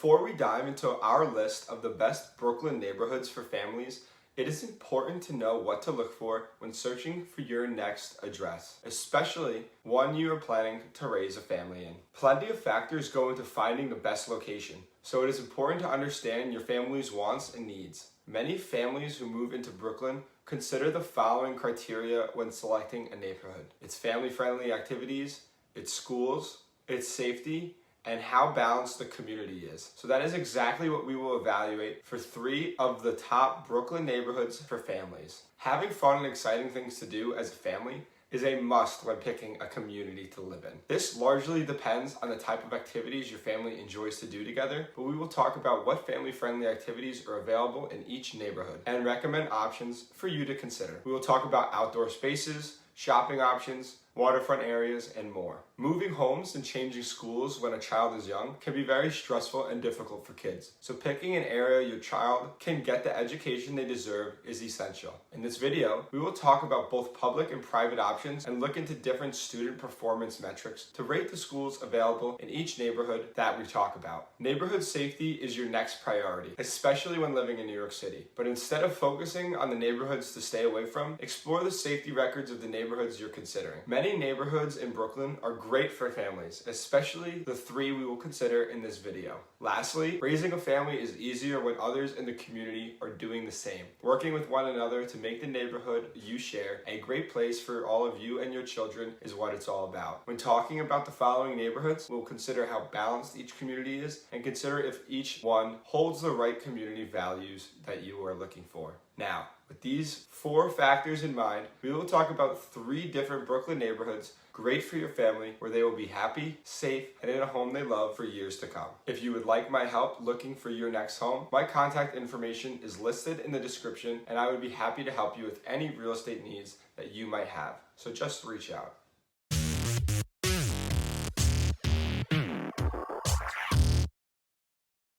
Before we dive into our list of the best Brooklyn neighborhoods for families, it is important to know what to look for when searching for your next address, especially one you are planning to raise a family in. Plenty of factors go into finding the best location, so it is important to understand your family's wants and needs. Many families who move into Brooklyn consider the following criteria when selecting a neighborhood: its family-friendly activities, its schools, its safety, and how balanced the community is. So that is exactly what we will evaluate for 3 of the top Brooklyn neighborhoods for families. Having fun and exciting things to do as a family is a must when picking a community to live in. This largely depends on the type of activities your family enjoys to do together, but we will talk about what family-friendly activities are available in each neighborhood and recommend options for you to consider. We will talk about outdoor spaces, shopping options, waterfront areas, and more. Moving homes and changing schools when a child is young can be very stressful and difficult for kids. So picking an area your child can get the education they deserve is essential. In this video, we will talk about both public and private options and look into different student performance metrics to rate the schools available in each neighborhood that we talk about. Neighborhood safety is your next priority, especially when living in New York City. But instead of focusing on the neighborhoods to stay away from, explore the safety records of the neighborhoods you're considering. Many neighborhoods in Brooklyn are great for families, especially the 3 we will consider in this video. Lastly, raising a family is easier when others in the community are doing the same. Working with one another to make the neighborhood you share a great place for all of you and your children is what it's all about. When talking about the following neighborhoods, we'll consider how balanced each community is and consider if each one holds the right community values that you are looking for. Now, with these 4 factors in mind, we will talk about 3 different Brooklyn neighborhoods great for your family where they will be happy, safe, and in a home they love for years to come. If you would like my help looking for your next home, my contact information is listed in the description, and I would be happy to help you with any real estate needs that you might have. So just reach out.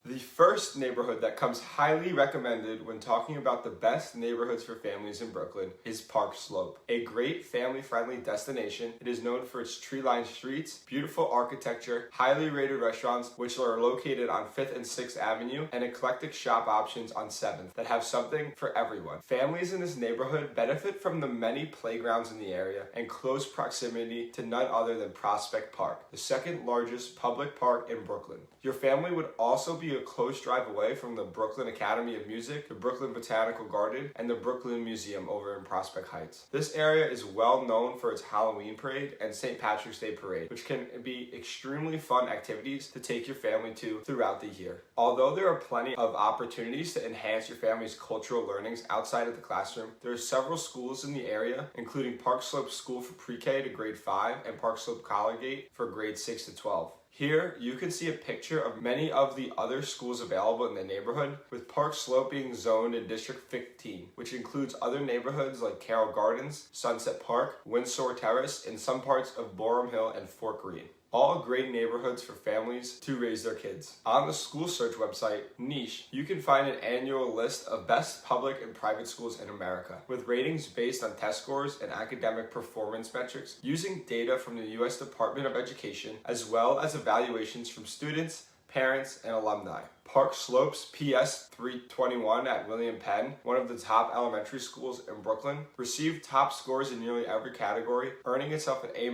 The first neighborhood that comes highly recommended when talking about the best neighborhoods for families in Brooklyn is Park Slope. A great family-friendly destination, it is known for its tree-lined streets, beautiful architecture, highly rated restaurants which are located on 5th and 6th Avenue, and eclectic shop options on 7th that have something for everyone. Families in this neighborhood benefit from the many playgrounds in the area and close proximity to none other than Prospect Park, the 2nd largest public park in Brooklyn. Your family would also be a close drive away from the Brooklyn Academy of Music, the Brooklyn Botanical Garden, and the Brooklyn Museum over in Prospect Heights. This area is well known for its Halloween parade and St. Patrick's Day parade, which can be extremely fun activities to take your family to throughout the year. Although there are plenty of opportunities to enhance your family's cultural learnings outside of the classroom, there are several schools in the area, including Park Slope School for Pre-K to grade 5 and Park Slope Collegiate for grades 6 to 12. Here, you can see a picture of many of the other schools available in the neighborhood, with Park Slope being zoned in District 15, which includes other neighborhoods like Carroll Gardens, Sunset Park, Windsor Terrace, and some parts of Boerum Hill and Fort Greene. All great neighborhoods for families to raise their kids. On the school search website, Niche, you can find an annual list of best public and private schools in America, with ratings based on test scores and academic performance metrics, using data from the U.S. Department of Education, as well as evaluations from students, parents, and alumni. Park Slope's PS 321 at William Penn, one of the top elementary schools in Brooklyn, received top scores in nearly every category, earning itself an A-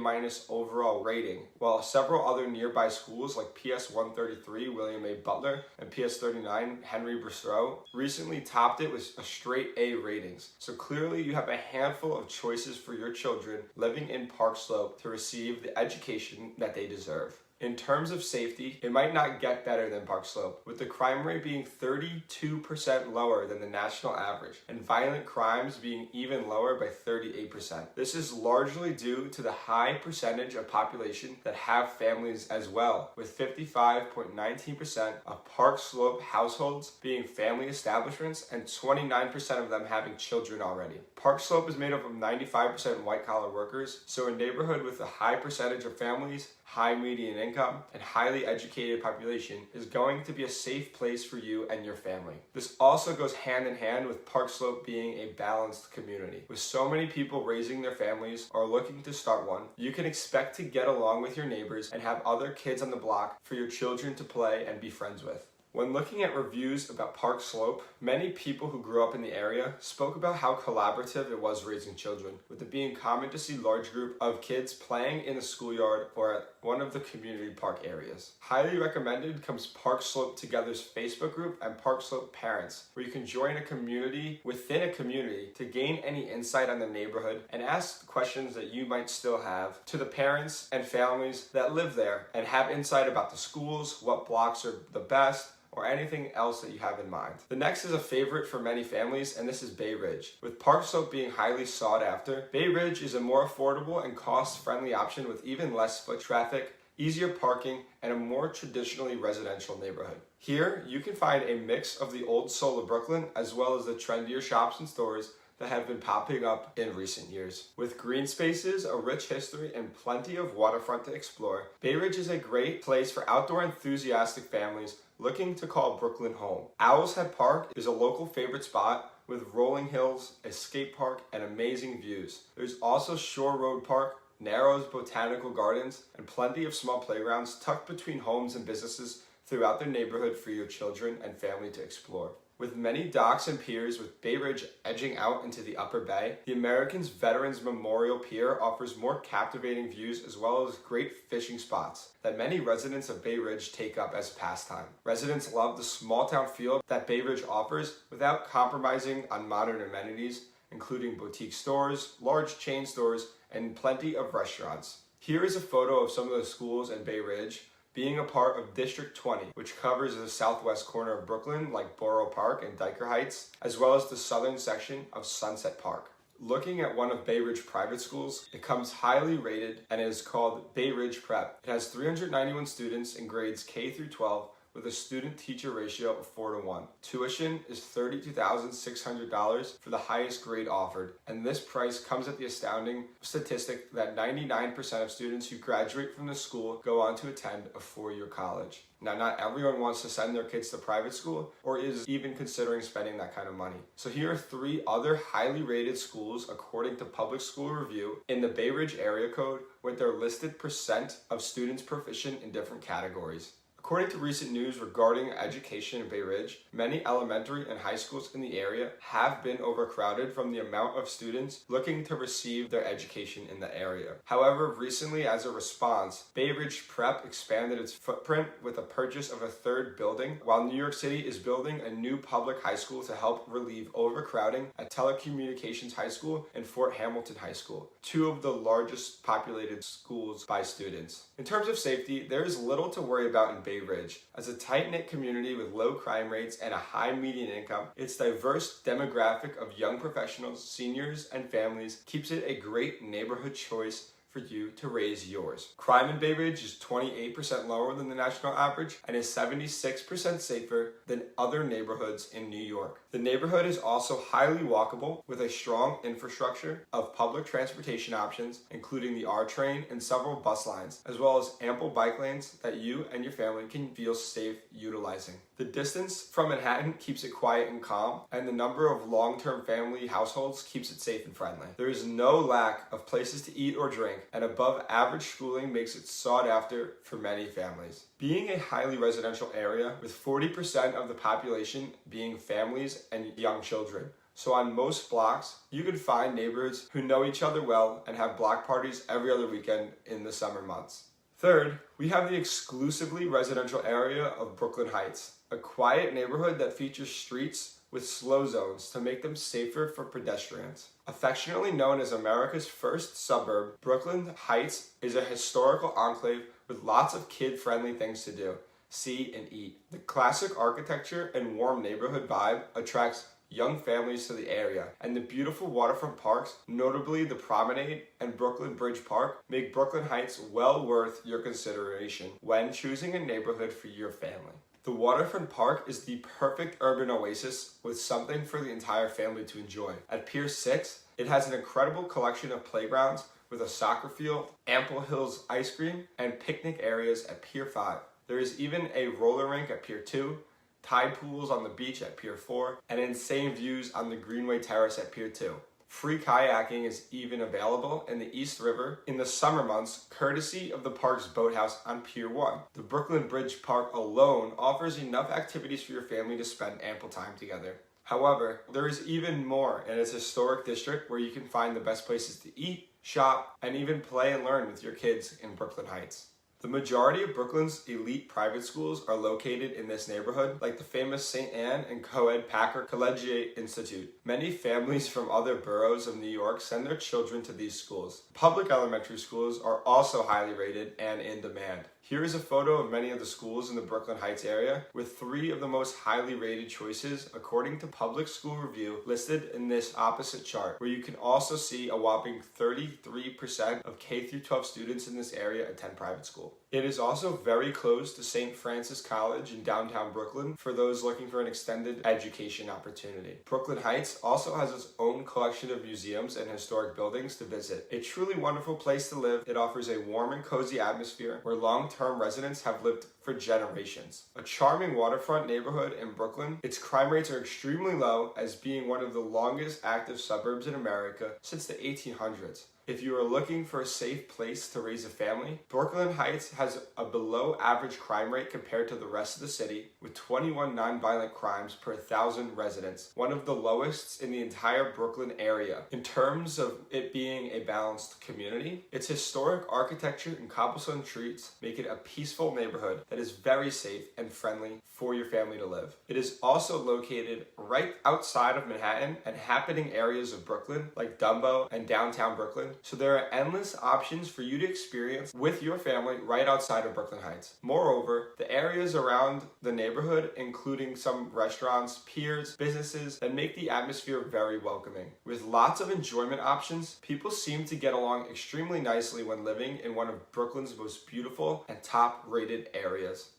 overall rating, while several other nearby schools like PS 133 William A. Butler and PS 39 Henry Bristow recently topped it with a straight A ratings. So clearly you have a handful of choices for your children living in Park Slope to receive the education that they deserve. In terms of safety, it might not get better than Park Slope, with the crime rate being 32% lower than the national average, and violent crimes being even lower by 38%. This is largely due to the high percentage of population that have families as well, with 55.19% of Park Slope households being family establishments and 29% of them having children already. Park Slope is made up of 95% white-collar workers, so a neighborhood with a high percentage of families, high median income, and highly educated population is going to be a safe place for you and your family. This also goes hand in hand with Park Slope being a balanced community. With so many people raising their families or looking to start one, you can expect to get along with your neighbors and have other kids on the block for your children to play and be friends with. When looking at reviews about Park Slope, many people who grew up in the area spoke about how collaborative it was raising children, with it being common to see large group of kids playing in the schoolyard or at one of the community park areas. Highly recommended comes Park Slope Together's Facebook group and Park Slope Parents, where you can join a community within a community to gain any insight on the neighborhood and ask questions that you might still have to the parents and families that live there and have insight about the schools, what blocks are the best, or anything else that you have in mind. The next is a favorite for many families, and this is Bay Ridge. With Park Slope being highly sought after, Bay Ridge is a more affordable and cost-friendly option with even less foot traffic, easier parking, and a more traditionally residential neighborhood. Here, you can find a mix of the old soul of Brooklyn as well as the trendier shops and stores that have been popping up in recent years. With green spaces, a rich history, and plenty of waterfront to explore, Bay Ridge is a great place for outdoor enthusiastic families looking to call Brooklyn home. Owl's Head Park is a local favorite spot with rolling hills, a skate park, and amazing views. There's also Shore Road Park, Narrows Botanical Gardens, and plenty of small playgrounds tucked between homes and businesses throughout the neighborhood for your children and family to explore. With many docks and piers with Bay Ridge edging out into the Upper Bay, the Americans Veterans Memorial Pier offers more captivating views as well as great fishing spots that many residents of Bay Ridge take up as pastime. Residents love the small town feel that Bay Ridge offers without compromising on modern amenities, including boutique stores, large chain stores, and plenty of restaurants. Here is a photo of some of the schools in Bay Ridge being a part of District 20, which covers the southwest corner of Brooklyn, like Borough Park and Dyker Heights, as well as the southern section of Sunset Park. Looking at one of Bay Ridge private schools, it comes highly rated and is called Bay Ridge Prep. It has 391 students in grades K through 12, with a student-teacher ratio of 4:1. Tuition is $32,600 for the highest grade offered, and this price comes at the astounding statistic that 99% of students who graduate from the school go on to attend a four-year college. Now, not everyone wants to send their kids to private school or is even considering spending that kind of money. So here are 3 other highly rated schools according to Public School Review in the Bay Ridge area code with their listed percent of students proficient in different categories. According to recent news regarding education in Bay Ridge, many elementary and high schools in the area have been overcrowded from the amount of students looking to receive their education in the area. However, recently as a response, Bay Ridge Prep expanded its footprint with a purchase of a 3rd building, while New York City is building a new public high school to help relieve overcrowding at Telecommunications High School and Fort Hamilton High School, 2 of the largest populated schools by students. In terms of safety, there is little to worry about in Bay Ridge. As a tight-knit community with low crime rates and a high median income, its diverse demographic of young professionals, seniors, and families keeps it a great neighborhood choice for you to raise yours. Crime in Bay Ridge is 28% lower than the national average and is 76% safer than other neighborhoods in New York. The neighborhood is also highly walkable with a strong infrastructure of public transportation options, including the R train and several bus lines, as well as ample bike lanes that you and your family can feel safe utilizing. The distance from Manhattan keeps it quiet and calm, and the number of long-term family households keeps it safe and friendly. There is no lack of places to eat or drink, and above average schooling makes it sought after for many families. Being a highly residential area with 40% of the population being families and young children, so on most blocks, you can find neighborhoods who know each other well and have block parties every other weekend in the summer months. Third, we have the exclusively residential area of Brooklyn Heights, a quiet neighborhood that features streets with slow zones to make them safer for pedestrians. Affectionately known as America's first suburb, Brooklyn Heights is a historical enclave with lots of kid-friendly things to do, see, and eat. The classic architecture and warm neighborhood vibe attracts young families to the area, and the beautiful waterfront parks, notably the Promenade and Brooklyn Bridge Park, make Brooklyn Heights well worth your consideration when choosing a neighborhood for your family. The waterfront park is the perfect urban oasis with something for the entire family to enjoy. At Pier 6, it has an incredible collection of playgrounds with a soccer field, Ample Hills ice cream, and picnic areas at Pier 5. There is even a roller rink at Pier 2, tide pools on the beach at Pier 4, and insane views on the Greenway Terrace at Pier 2. Free kayaking is even available in the East River in the summer months, courtesy of the park's boathouse on Pier 1. The Brooklyn Bridge Park alone offers enough activities for your family to spend ample time together. However, there is even more in its historic district where you can find the best places to eat, shop, and even play and learn with your kids in Brooklyn Heights. The majority of Brooklyn's elite private schools are located in this neighborhood, like the famous St. Anne and co-ed Packer Collegiate Institute. Many families from other boroughs of New York send their children to these schools. Public elementary schools are also highly rated and in demand. Here is a photo of many of the schools in the Brooklyn Heights area, with 3 of the most highly rated choices according to Public School Review listed in this opposite chart, where you can also see a whopping 33% of K-12 students in this area attend private school. It is also very close to St. Francis College in downtown Brooklyn for those looking for an extended education opportunity. Brooklyn Heights also has its own collection of museums and historic buildings to visit. A truly wonderful place to live, it offers a warm and cozy atmosphere where long-term residents have lived for generations. A charming waterfront neighborhood in Brooklyn, its crime rates are extremely low as being one of the longest active suburbs in America since the 1800s. If you are looking for a safe place to raise a family, Brooklyn Heights has a below average crime rate compared to the rest of the city, with 21 nonviolent crimes per 1,000 residents, one of the lowest in the entire Brooklyn area. In terms of it being a balanced community, its historic architecture and cobblestone streets make it a peaceful neighborhood that is very safe and friendly for your family to live. It is also located right outside of Manhattan and happening areas of Brooklyn like Dumbo and downtown Brooklyn, so there are endless options for you to experience with your family right outside of Brooklyn Heights. Moreover, the areas around the neighborhood, including some restaurants, piers, businesses, that make the atmosphere very welcoming. With lots of enjoyment options, people seem to get along extremely nicely when living in one of Brooklyn's most beautiful and top-rated areas.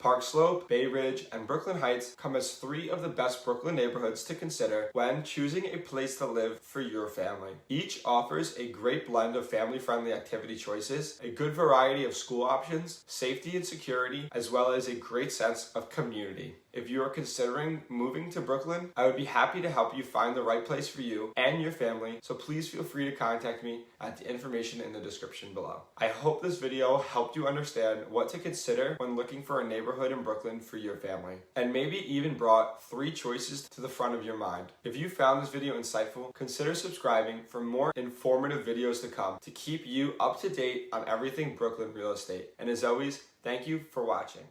Park Slope, Bay Ridge, and Brooklyn Heights come as 3 of the best Brooklyn neighborhoods to consider when choosing a place to live for your family. Each offers a great blend of family-friendly activity choices, a good variety of school options, safety and security, as well as a great sense of community. If you are considering moving to Brooklyn, I would be happy to help you find the right place for you and your family, so please feel free to contact me at the information in the description below. I hope this video helped you understand what to consider when looking for a neighborhood in Brooklyn for your family, and maybe even brought 3 choices to the front of your mind. If you found this video insightful, consider subscribing for more informative videos to come to keep you up to date on everything Brooklyn real estate. And as always, thank you for watching.